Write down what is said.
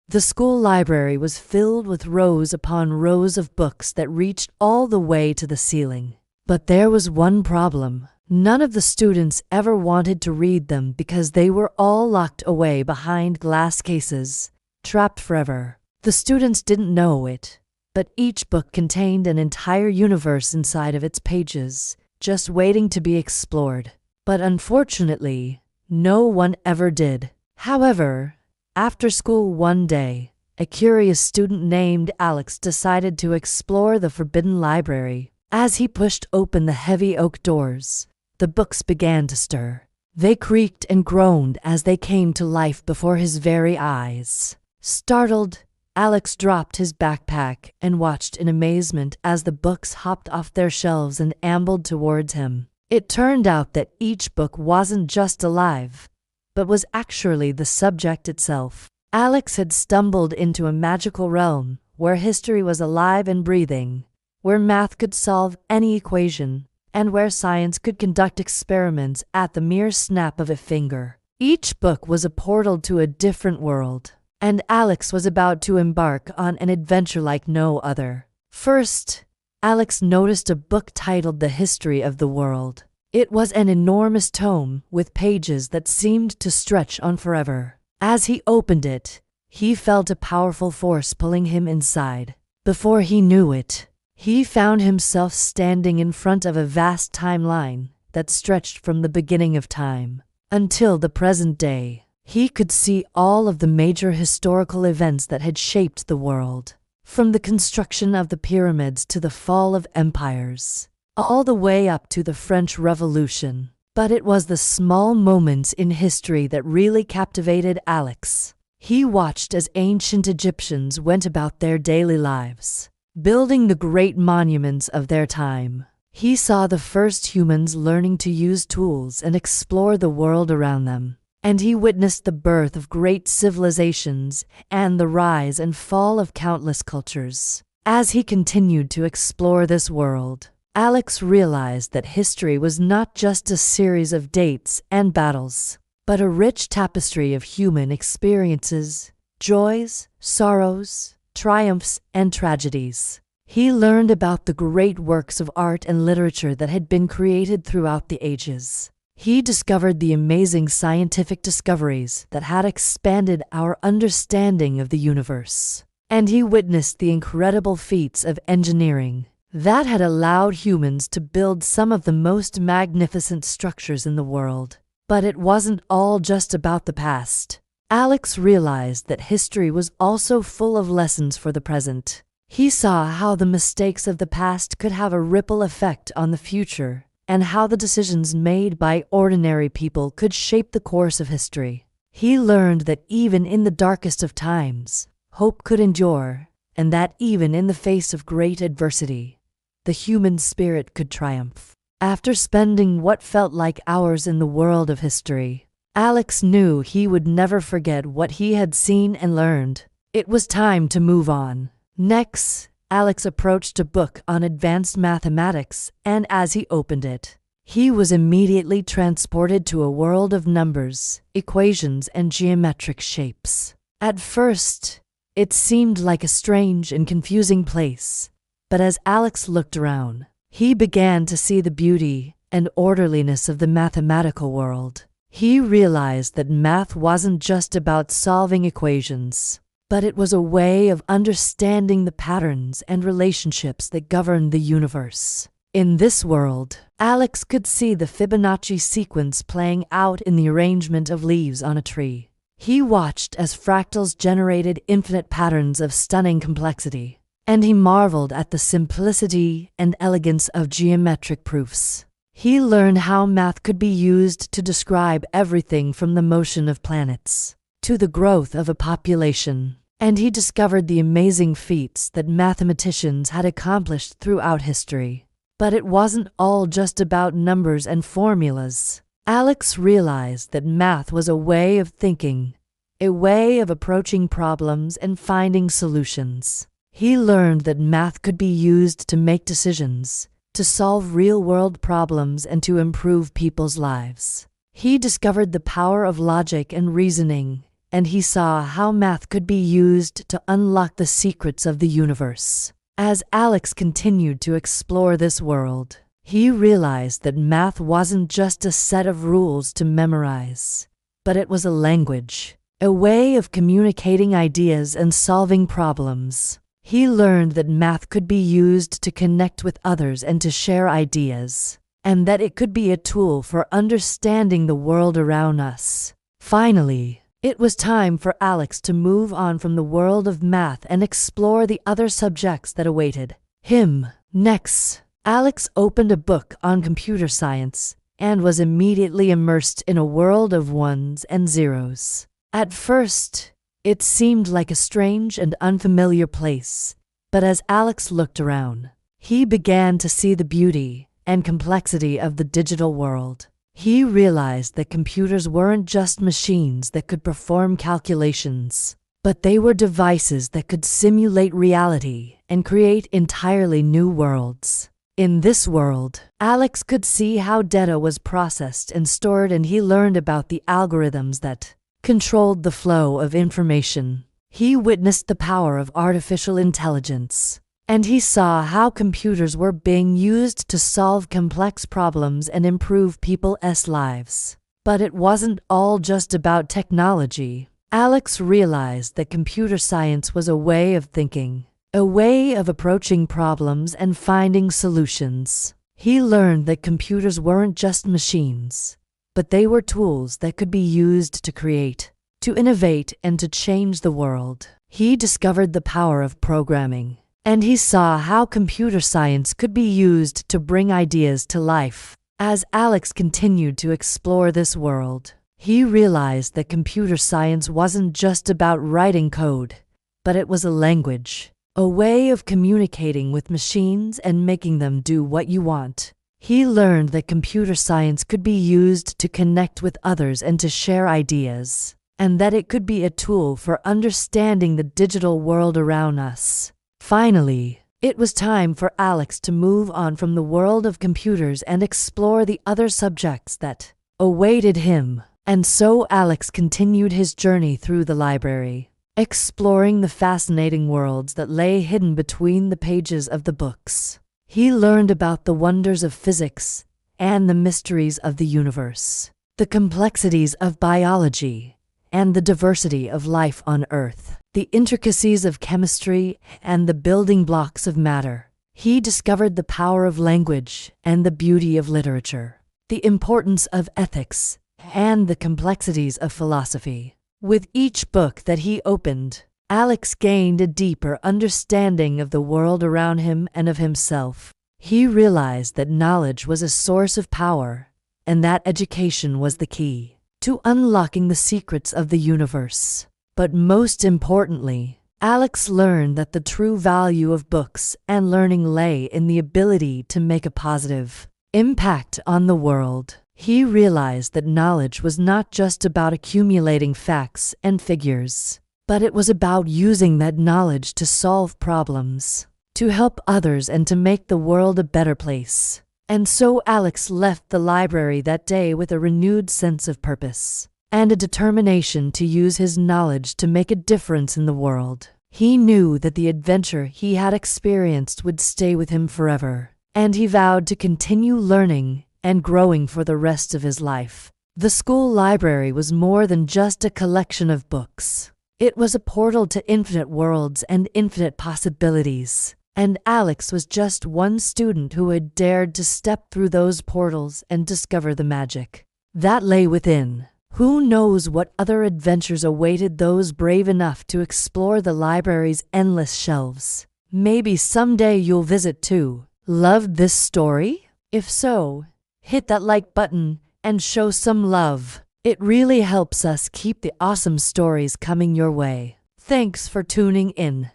The school library was filled with rows upon rows of books that reached all the way to the ceiling. But there was one problem. None of the students ever wanted to read them because they were all locked away behind glass cases, trapped forever. The students didn't know it, but each book contained an entire universe inside of its pages, just waiting to be explored. But unfortunately, no one ever did. However, after school one day, a curious student named Alex decided to explore the forbidden library. As he pushed open the heavy oak doors, the books began to stir. They creaked and groaned as they came to life before his very eyes. Startled, Alex dropped his backpack and watched in amazement as the books hopped off their shelves and ambled towards him. It turned out that each book wasn't just alive, but was actually the subject itself. Alex had stumbled into a magical realm where history was alive and breathing, where math could solve any equation, and where science could conduct experiments at the mere snap of a finger. Each book was a portal to a different world, and Alex was about to embark on an adventure like no other. First, Alex noticed a book titled The History of the World. It was an enormous tome with pages that seemed to stretch on forever. As he opened it, he felt a powerful force pulling him inside. Before he knew it, he found himself standing in front of a vast timeline that stretched from the beginning of time until the present day. He could see all of the major historical events that had shaped the world, from the construction of the pyramids to the fall of empires, all the way up to the French Revolution. But it was the small moments in history that really captivated Alex. He watched as ancient Egyptians went about their daily lives, building the great monuments of their time. He saw the first humans learning to use tools and explore the world around them. And he witnessed the birth of great civilizations and the rise and fall of countless cultures. As he continued to explore this world, Alex realized that history was not just a series of dates and battles, but a rich tapestry of human experiences, joys, sorrows, triumphs, and tragedies. He learned about the great works of art and literature that had been created throughout the ages. He discovered the amazing scientific discoveries that had expanded our understanding of the universe. And he witnessed the incredible feats of engineering that had allowed humans to build some of the most magnificent structures in the world. But it wasn't all just about the past. Alex realized that history was also full of lessons for the present. He saw how the mistakes of the past could have a ripple effect on the future, and how the decisions made by ordinary people could shape the course of history. He learned that even in the darkest of times, hope could endure, and that even in the face of great adversity, the human spirit could triumph. After spending what felt like hours in the world of history, Alex knew he would never forget what he had seen and learned. It was time to move on. Next, Alex approached a book on advanced mathematics, and as he opened it, he was immediately transported to a world of numbers, equations, and geometric shapes. At first, it seemed like a strange and confusing place, but as Alex looked around, he began to see the beauty and orderliness of the mathematical world. He realized that math wasn't just about solving equations, but it was a way of understanding the patterns and relationships that govern the universe. In this world, Alex could see the Fibonacci sequence playing out in the arrangement of leaves on a tree. He watched as fractals generated infinite patterns of stunning complexity, and he marveled at the simplicity and elegance of geometric proofs. He learned how math could be used to describe everything from the motion of planets to the growth of a population, and he discovered the amazing feats that mathematicians had accomplished throughout history. But it wasn't all just about numbers and formulas. Alex realized that math was a way of thinking, a way of approaching problems and finding solutions. He learned that math could be used to make decisions, to solve real-world problems, and to improve people's lives. He discovered the power of logic and reasoning, and he saw how math could be used to unlock the secrets of the universe. As Alex continued to explore this world, he realized that math wasn't just a set of rules to memorize, but it was a language, a way of communicating ideas and solving problems. He learned that math could be used to connect with others and to share ideas, and that it could be a tool for understanding the world around us. Finally, it was time for Alex to move on from the world of math and explore the other subjects that awaited him. Next, Alex opened a book on computer science and was immediately immersed in a world of ones and zeros. At first, it seemed like a strange and unfamiliar place, but as Alex looked around, he began to see the beauty and complexity of the digital world. He realized that computers weren't just machines that could perform calculations, but they were devices that could simulate reality and create entirely new worlds. In this world, Alex could see how data was processed and stored, and he learned about the algorithms that controlled the flow of information. He witnessed the power of artificial intelligence, and he saw how computers were being used to solve complex problems and improve people's lives. But it wasn't all just about technology. Alex realized that computer science was a way of thinking, a way of approaching problems and finding solutions. He learned that computers weren't just machines, but they were tools that could be used to create, to innovate, and to change the world. He discovered the power of programming, and he saw how computer science could be used to bring ideas to life. As Alex continued to explore this world, he realized that computer science wasn't just about writing code, but it was a language, a way of communicating with machines and making them do what you want. He learned that computer science could be used to connect with others and to share ideas, and that it could be a tool for understanding the digital world around us. Finally, it was time for Alex to move on from the world of computers and explore the other subjects that awaited him. And so Alex continued his journey through the library, exploring the fascinating worlds that lay hidden between the pages of the books. He learned about the wonders of physics and the mysteries of the universe, the complexities of biology and the diversity of life on Earth, the intricacies of chemistry and the building blocks of matter. He discovered the power of language and the beauty of literature, the importance of ethics and the complexities of philosophy. With each book that he opened, Alex gained a deeper understanding of the world around him and of himself. He realized that knowledge was a source of power, and that education was the key to unlocking the secrets of the universe. But most importantly, Alex learned that the true value of books and learning lay in the ability to make a positive impact on the world. He realized that knowledge was not just about accumulating facts and figures, but it was about using that knowledge to solve problems, to help others, and to make the world a better place. And so Alex left the library that day with a renewed sense of purpose and a determination to use his knowledge to make a difference in the world. He knew that the adventure he had experienced would stay with him forever, and he vowed to continue learning and growing for the rest of his life. The school library was more than just a collection of books. It was a portal to infinite worlds and infinite possibilities. And Alex was just one student who had dared to step through those portals and discover the magic that lay within. Who knows what other adventures awaited those brave enough to explore the library's endless shelves? Maybe someday you'll visit too. Loved this story? If so, hit that like button and show some love. It really helps us keep the awesome stories coming your way. Thanks for tuning in.